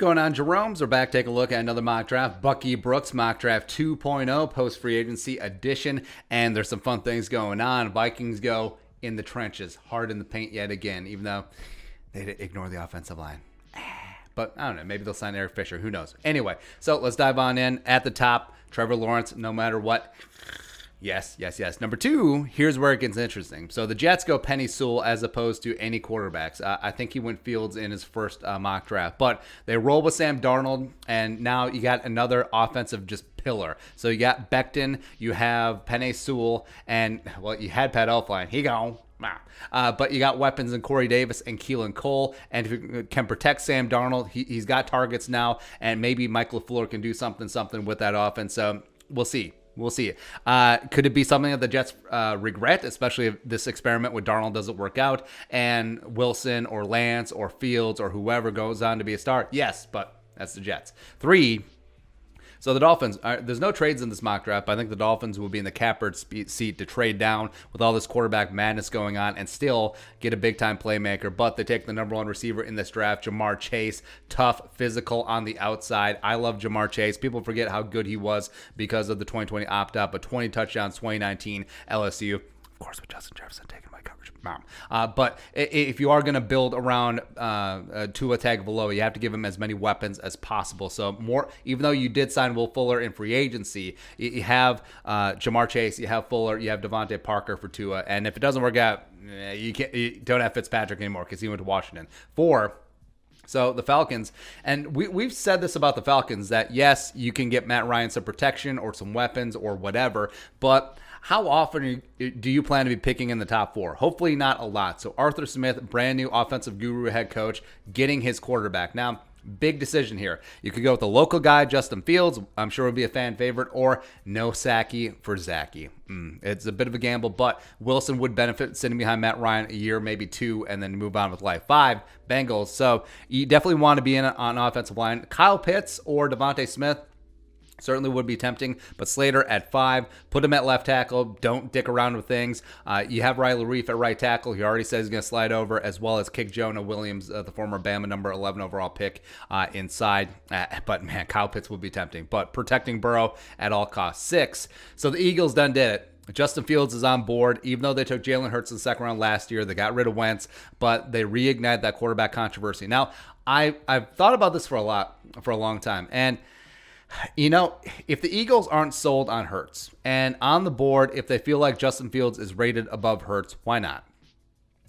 going on, Jerome's? We're back. Take a look at another mock draft. Bucky Brooks mock draft 2.0 post free agency edition. And there's some fun things going on. Vikings go in the trenches, hard in the paint yet again, even though they ignore the offensive line. But I don't know. Maybe they'll sign Eric Fisher. Who knows? Anyway, so let's dive on in. At the top, Trevor Lawrence, no matter what. Yes, yes, yes. Number 2, here's where it gets interesting. So the Jets go Penei Sewell as opposed to any quarterbacks. I think he went Fields in his first mock draft. But they roll with Sam Darnold, and now you got another offensive just pillar. So you got Becton, you have Penei Sewell, and, well, you had Pat Elflein. He gone. But you got weapons in Corey Davis and Keelan Cole, and if you can protect Sam Darnold, he's got targets now, and maybe Mike LaFleur can do something with that offense. So we'll see. We'll see. Could it be something that the Jets regret, especially if this experiment with Darnold doesn't work out and Wilson or Lance or Fields or whoever goes on to be a star? Yes, but that's the Jets. 3, so the Dolphins, there's no trades in this mock draft, but I think the Dolphins will be in the catbird seat to trade down with all this quarterback madness going on and still get a big-time playmaker. But they take the #1 receiver in this draft, Jamar Chase, tough, physical on the outside. I love Jamar Chase. People forget how good he was because of the 2020 opt-out, but 20 touchdowns, 2019 LSU. Of course, with Justin Jefferson taking my coverage. But if you are going to build around Tua Tagovailoa, you have to give him as many weapons as possible. So more, even though you did sign Will Fuller in free agency, you have Jamar Chase, you have Fuller, you have Devontae Parker for Tua. And if it doesn't work out, you don't have Fitzpatrick anymore because he went to Washington. 4, so the Falcons, and we've said this about the Falcons, that yes, you can get Matt Ryan some protection or some weapons or whatever, but how often do you plan to be picking in the top 4? Hopefully not a lot. So Arthur Smith, brand new offensive guru head coach, getting his quarterback. Now, big decision here. You could go with the local guy, Justin Fields. I'm sure would be a fan favorite, or no Sackey for Zachy. It's a bit of a gamble, but Wilson would benefit sitting behind Matt Ryan a year, maybe 2, and then move on with life. 5, Bengals. So you definitely want to be in on offensive line. Kyle Pitts or Devontae Smith certainly would be tempting, but Slater at 5. Put him at left tackle. Don't dick around with things. You have Riley Reif at right tackle. He already said he's going to slide over, as well as kick Jonah Williams, the former Bama number 11 overall pick, inside. But, man, Kyle Pitts would be tempting. But protecting Burrow at all costs. 6. So the Eagles done did it. Justin Fields is on board. Even though they took Jalen Hurts in the second round last year, they got rid of Wentz, but they reignited that quarterback controversy. Now, I've thought about this for a long time, and you know, if the Eagles aren't sold on Hurts, and on the board, if they feel like Justin Fields is rated above Hurts, why not?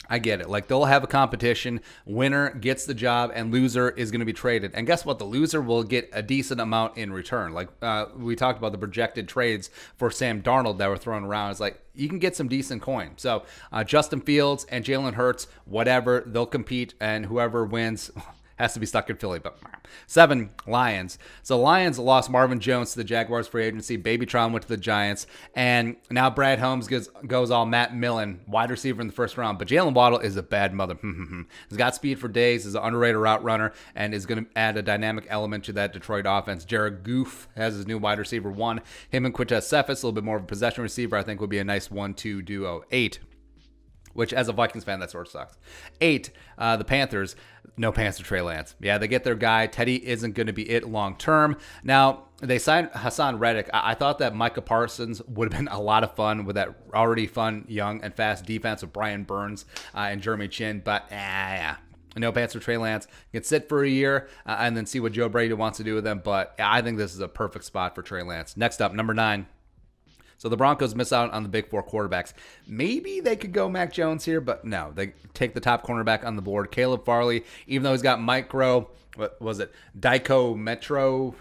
I get it. Like, they'll have a competition. Winner gets the job, and loser is going to be traded. And guess what? The loser will get a decent amount in return. Like, we talked about the projected trades for Sam Darnold that were thrown around. It's like, you can get some decent coin. So, Justin Fields and Jalen Hurts, whatever, they'll compete, and whoever wins has to be stuck in Philly. But 7, Lions. So Lions lost Marvin Jones to the Jaguars free agency. Babytron went to the Giants. And now Brad Holmes goes all Matt Millen, wide receiver in the first round. But Jalen Waddle is a bad mother. He's got speed for days, is an underrated route runner, and is going to add a dynamic element to that Detroit offense. Jared Goff has his new wide receiver 1. Him and Quintez Cephas, a little bit more of a possession receiver, I think would be a nice 1-2 duo. 8. Which, as a Vikings fan, that sort of sucks. 8, the Panthers. No plans to Trey Lance. Yeah, they get their guy. Teddy isn't going to be it long term. Now, they signed Hassan Reddick. I thought that Micah Parsons would have been a lot of fun with that already fun, young, and fast defense with Brian Burns and Jeremy Chin. But, yeah. No plans for Trey Lance. You can sit for a year and then see what Joe Brady wants to do with them. But I think this is a perfect spot for Trey Lance. Next up, number 9. So the Broncos miss out on the big 4 quarterbacks. Maybe they could go Mac Jones here, but no. They take the top cornerback on the board. Caleb Farley, even though he's got what was it, Dyco Metro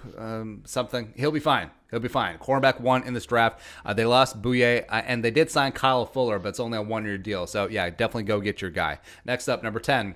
something, he'll be fine. He'll be fine. Cornerback 1 in this draft. They lost Bouye, and they did sign Kyle Fuller, but it's only a 1-year deal. So, yeah, definitely go get your guy. Next up, number 10.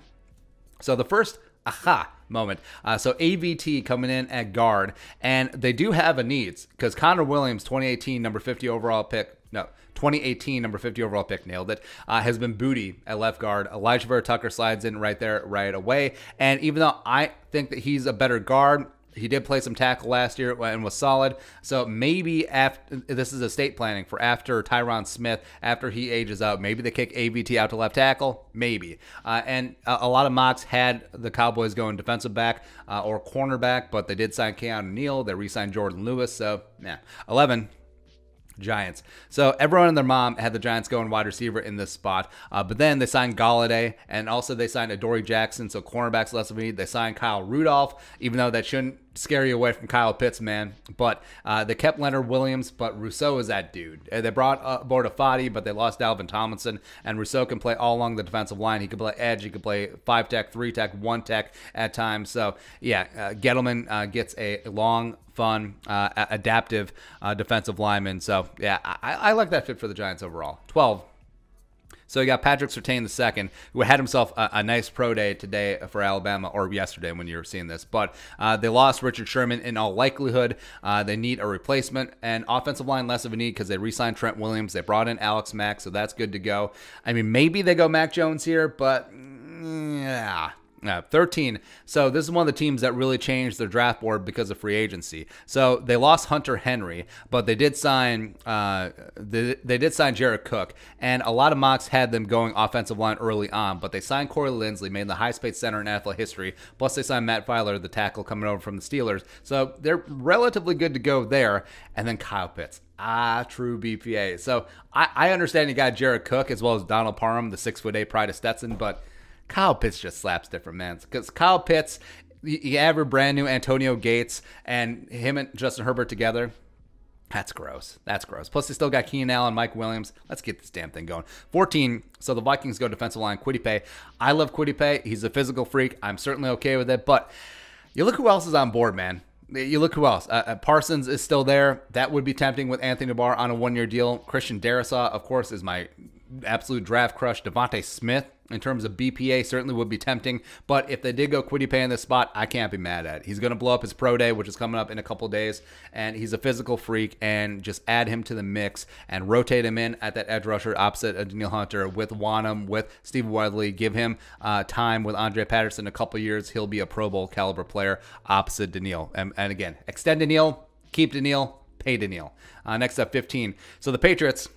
So the first aha moment. So AVT coming in at guard, and they do have a needs because Connor Williams, 2018 number 50 overall pick, no, 2018 number 50 overall pick, nailed it, has been booty at left guard. Elijah Vera Tucker slides in right there right away, and even though I think that he's a better guard, He did play some tackle last year and was solid. So maybe after this is estate planning for after Tyron Smith, after he ages out, maybe they kick AVT out to left tackle. Maybe. And a lot of mocks had the Cowboys going defensive back or cornerback, but they did sign Keanu Neal. They re-signed Jordan Lewis. So, yeah. 11. Giants. So everyone and their mom had the Giants going wide receiver in this spot. But then they signed Galladay, and also they signed Adoree Jackson, so cornerback's less of a need. They signed Kyle Rudolph, even though that shouldn't scare you away from Kyle Pitts, man. But they kept Leonard Williams, but Rousseau is that dude. They brought aboard a Fadi, but they lost Dalvin Tomlinson, and Rousseau can play all along the defensive line. He could play edge, he could play 5-tech, 3-tech, 1-tech at times. So, yeah, Gettleman gets a long, fun, adaptive defensive lineman. So, yeah, I like that fit for the Giants overall. 12. So you got Patrick Surtain II, who had himself a nice pro day today for Alabama, or yesterday when you were seeing this. But they lost Richard Sherman in all likelihood. They need a replacement, and offensive line less of a need because they re-signed Trent Williams. They brought in Alex Mack, so that's good to go. I mean, maybe they go Mac Jones here, but yeah. 13. So this is one of the teams that really changed their draft board because of free agency. So they lost Hunter Henry, but they did sign they did sign Jared Cook, and a lot of mocks had them going offensive line early on. But they signed Corey Linsley, made the highest-paid center in NFL history. Plus they signed Matt Filer, the tackle coming over from the Steelers. So they're relatively good to go there. And then Kyle Pitts. True BPA. So I understand you got Jared Cook as well as Donald Parham, the 6'8" pride of Stetson, but Kyle Pitts just slaps different, man. Because Kyle Pitts, you have a brand new Antonio Gates, and him and Justin Herbert together. That's gross. That's gross. Plus, they still got Keenan Allen, Mike Williams. Let's get this damn thing going. 14. So the Vikings go defensive line, Kwity Paye. I love Kwity Paye. He's a physical freak. I'm certainly okay with it. But you look who else is on board, man. You look who else. Parsons is still there. That would be tempting with Anthony Barr on a one-year deal. Christian Darrisaw, of course, is my absolute draft crush. Devontae Smith, in terms of BPA, certainly would be tempting. But if they did go Kwity Paye in this spot, I can't be mad at it. He's going to blow up his pro day, which is coming up in a couple of days. And he's a physical freak. And just add him to the mix and rotate him in at that edge rusher opposite of Daniil Hunter with Wanham, with Steve Wadley. Give him time with Andre Patterson in a couple of years. He'll be a Pro Bowl caliber player opposite Daniil. And again, extend Daniil, keep Daniil, pay Daniil. Next up, 15. So the Patriots...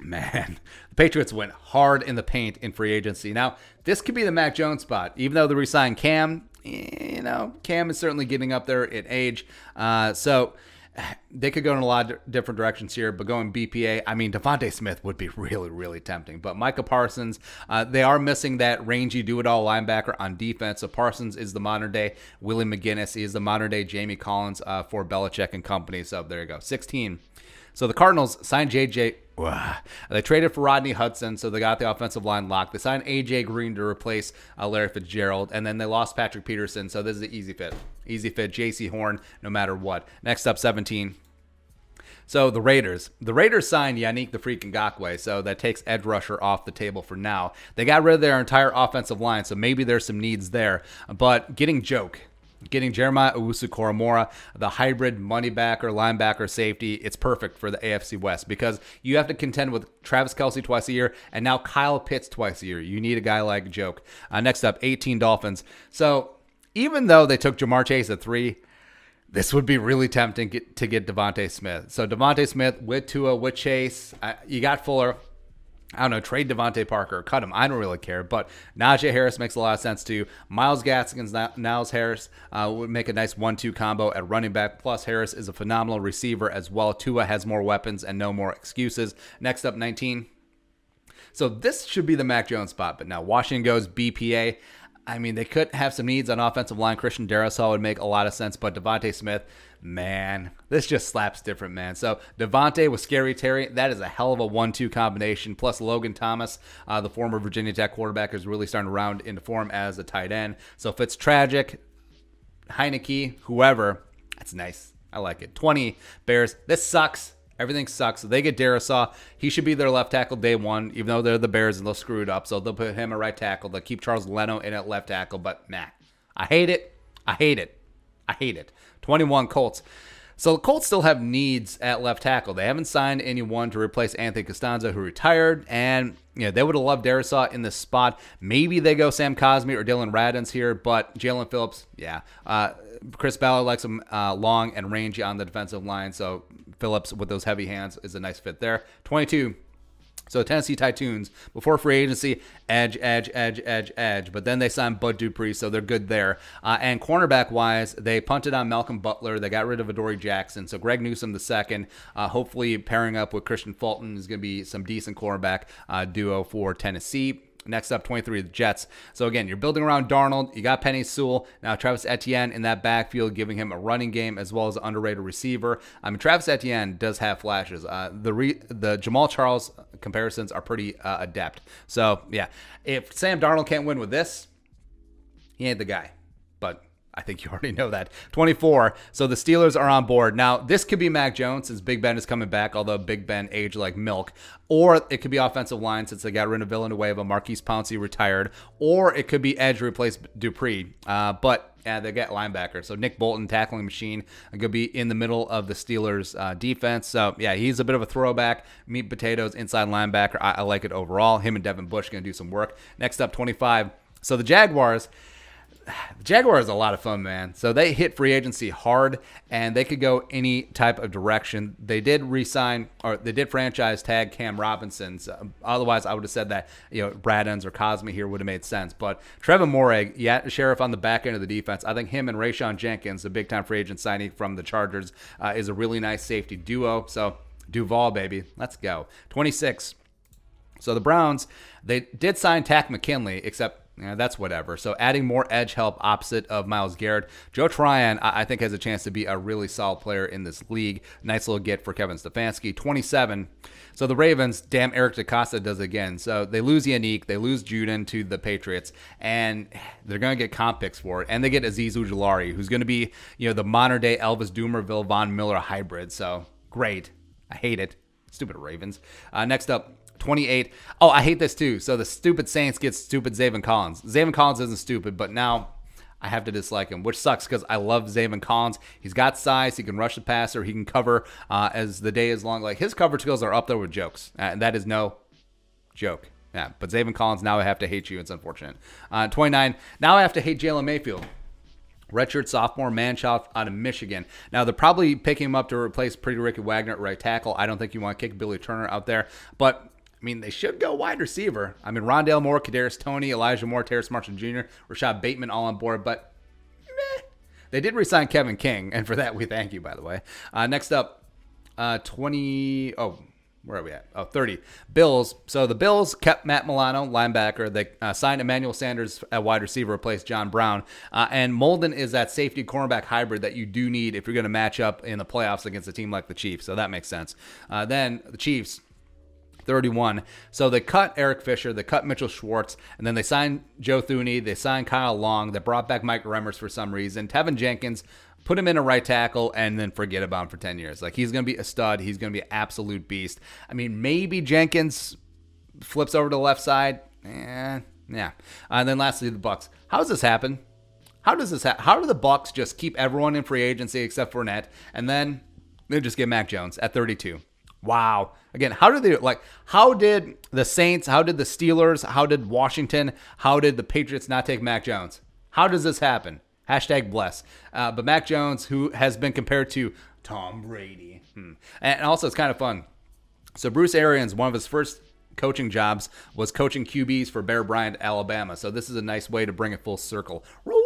Man, the Patriots went hard in the paint in free agency. Now, this could be the Mac Jones spot. Even though they re-signed Cam, Cam is certainly getting up there in age. So they could go in a lot of different directions here, but going BPA, I mean, Devontae Smith would be really, really tempting. But Micah Parsons, they are missing that rangy do-it-all linebacker on defense. So Parsons is the modern-day Willie McGinnis. He is the modern-day Jamie Collins for Belichick and company. So there you go. 16. So the Cardinals signed J.J. They traded for Rodney Hudson, so they got the offensive line locked. They signed A.J. Green to replace Larry Fitzgerald, and then they lost Patrick Peterson, so this is the easy fit. Easy fit, J.C. Horn, no matter what. Next up, 17. So the Raiders. The Raiders signed Yannick the Freak Ngakoue, so that takes edge rusher off the table for now. They got rid of their entire offensive line, so maybe there's some needs there. But getting Jeremiah Owusu-Koramoah, the hybrid money backer, linebacker, safety, it's perfect for the AFC West because you have to contend with Travis Kelce twice a year and now Kyle Pitts twice a year. You need a guy like Joke. Next up, 18 Dolphins. So even though they took Jamar Chase at 3, this would be really tempting to get Devontae Smith. So Devontae Smith with Tua, with Chase. You got Fuller. I don't know, trade Devontae Parker, cut him. I don't really care. But Najee Harris makes a lot of sense too. Myles Gaskins, Niles Harris would make a nice 1-2 combo at running back. Plus, Harris is a phenomenal receiver as well. Tua has more weapons and no more excuses. Next up, 19. So this should be the Mac Jones spot. But now Washington goes BPA. I mean, they could have some needs on offensive line. Christian Darrisaw would make a lot of sense. But Devontae Smith, man, this just slaps different, man. So Devontae with Scary Terry, that is a hell of a 1-2 combination. Plus Logan Thomas, the former Virginia Tech quarterback, is really starting to round into form as a tight end. So if it's tragic, Heineke, whoever, that's nice. I like it. 20 Bears. This sucks. Everything sucks. So they get Darrisaw. He should be their left tackle day one, even though they're the Bears and they'll screw it up. So they'll put him at right tackle. They'll keep Charles Leno in at left tackle. But, I hate it. I hate it. I hate it. 21 Colts. So the Colts still have needs at left tackle. They haven't signed anyone to replace Anthony Costanza, who retired. And they would have loved Darrisaw in this spot. Maybe they go Sam Cosmi or Dylan Radins here. But Jalen Phillips, Chris Ballard likes him long and rangy on the defensive line, so Phillips with those heavy hands is a nice fit there. 22. So Tennessee Titans, before free agency, edge. But then they signed Bud Dupree, so they're good there. And cornerback-wise, they punted on Malcolm Butler. They got rid of Adoree Jackson. So Greg Newsome the second, hopefully pairing up with Christian Fulton is going to be some decent cornerback duo for Tennessee. Next up, 23, the Jets. So again, you're building around Darnold. You got Penei Sewell. Now Travis Etienne in that backfield, giving him a running game as well as an underrated receiver. I mean, Travis Etienne does have flashes. The Jamal Charles comparisons are pretty adept. So yeah, if Sam Darnold can't win with this, he ain't the guy. But I think you already know that. 24. So the Steelers are on board. Now, this could be Mac Jones since Big Ben is coming back, although Big Ben aged like milk. Or it could be offensive line since they got rid of Villanueva, Marquise Pouncey retired. Or it could be edge to replace Dupree. But they get linebacker. So Nick Bolton, tackling machine, could be in the middle of the Steelers defense. So yeah, he's a bit of a throwback. Meat and potatoes, inside linebacker. I like it overall. Him and Devin Bush going to do some work. Next up, 25. So the Jaguars are a lot of fun, man. So they hit free agency hard, and they could go any type of direction. They did re-sign, or they did franchise tag Cam Robinson. So otherwise, I would have said that Brad Ends or Cosme here would have made sense. But Trevor Morag, Sheriff on the back end of the defense. I think him and Rayshon Jenkins, the big-time free agent signing from the Chargers, is a really nice safety duo. So Duval, baby, let's go. 26. So the Browns, they did sign Tack McKinley, except that's whatever. So adding more edge help opposite of Myles Garrett. Joe Tryon, I think, has a chance to be a really solid player in this league. Nice little get for Kevin Stefanski. 27. So the Ravens, damn, Eric DeCosta does it again. So they lose Yannick, they lose Juden to the Patriots, and they're going to get comp picks for it. And they get Azeez Ojulari, who's going to be, the modern-day Elvis Dumervil Von Miller hybrid. So great. I hate it. Stupid Ravens. Next up, 28. Oh, I hate this too. So the stupid Saints get stupid Zaven Collins. Zaven Collins isn't stupid, but now I have to dislike him, which sucks because I love Zaven Collins. He's got size. He can rush the passer. He can cover as the day is long. Like, his coverage skills are up there with jokes. And that is no joke. Yeah, but Zaven Collins, now I have to hate you. It's unfortunate. 29. Now I have to hate Jalen Mayfield. Redshirt sophomore, man-child out of Michigan. Now, they're probably picking him up to replace Pretty Ricky Wagner at right tackle. I don't think you want to kick Billy Turner out there. But they should go wide receiver. Rondale Moore, Kadarius Toney, Elijah Moore, Terrace Marshall Jr., Rashad Bateman all on board, but They did re-sign Kevin King, and for that we thank you, by the way. Next up, 20... Oh, where are we at? Oh, 30. Bills. So the Bills kept Matt Milano, linebacker. They signed Emmanuel Sanders at wide receiver, replaced John Brown. And Molden is that safety cornerback hybrid that you do need if you're going to match up in the playoffs against a team like the Chiefs. So that makes sense. Then the Chiefs, 31. So they cut Eric Fisher, they cut Mitchell Schwartz, and then they signed Joe Thuney, they signed Kyle Long, they brought back Mike Remmers for some reason. Tevin Jenkins, put him in a right tackle, and then forget about him for 10 years. Like, he's going to be a stud. He's going to be an absolute beast. Maybe Jenkins flips over to the left side. Yeah. And then lastly, the Bucs. How does this happen? How do the Bucs just keep everyone in free agency except Fournette, and then they just get Mac Jones at 32? Wow. Again, how did the Saints, how did the Steelers, how did Washington, how did the Patriots not take Mac Jones? How does this happen? Hashtag bless. But Mac Jones, who has been compared to Tom Brady. And also, it's kind of fun. So Bruce Arians, one of his first coaching jobs was coaching QBs for Bear Bryant, Alabama. So this is a nice way to bring it full circle. Roll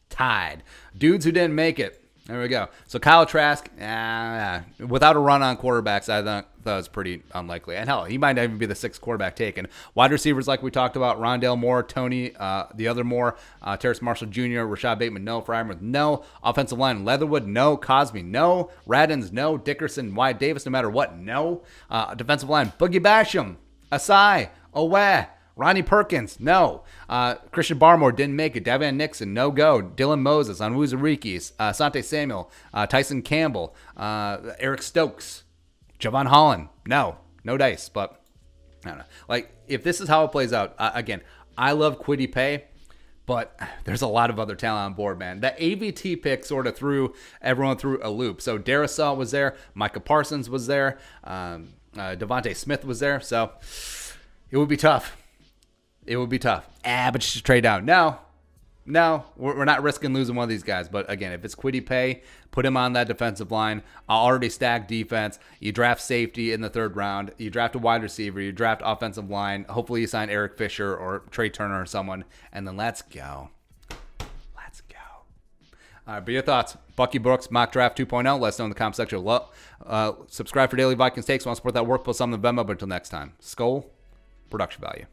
Tide. Dudes who didn't make it. There we go. So Kyle Trask, without a run on quarterbacks, I thought that was pretty unlikely. And hell, he might not even be the sixth quarterback taken. Wide receivers, like we talked about, Rondale Moore, Toney, the other Moore, Terrace Marshall Jr., Rashad Bateman, no. Fryermuth, no. Offensive line, Leatherwood, no. Cosme, no. Radins, no. Dickerson, Wyatt Davis, no matter what, no. Defensive line, Boogie Basham, Asai, Owe, Ronnie Perkins, no. Christian Barmore didn't make it. Davian Nixon, no go. Dylan Moses, Onwuzurikis, Asante Samuel, Tyson Campbell, Eric Stokes, Javon Holland, no dice. But I don't know. Like, if this is how it plays out, again, I love Kwity Paye, but there's a lot of other talent on board, man. That AVT pick sort of threw everyone through a loop. So Darisaw was there, Micah Parsons was there, Devontae Smith was there. So it would be tough. But just trade down. No. No, we're not risking losing one of these guys. But again, if it's Kwity Paye, put him on that defensive line. Already stacked defense. You draft safety in the 3rd round. You draft a wide receiver. You draft offensive line. Hopefully you sign Eric Fisher or Trey Turner or someone. And then let's go. Let's go. All right, but your thoughts. Bucky Brooks, Mock Draft 2.0. Let us know in the comment section below. Subscribe for daily Vikings takes. Want to support that work? Post some in the Venmo. But until next time, Skull, production value.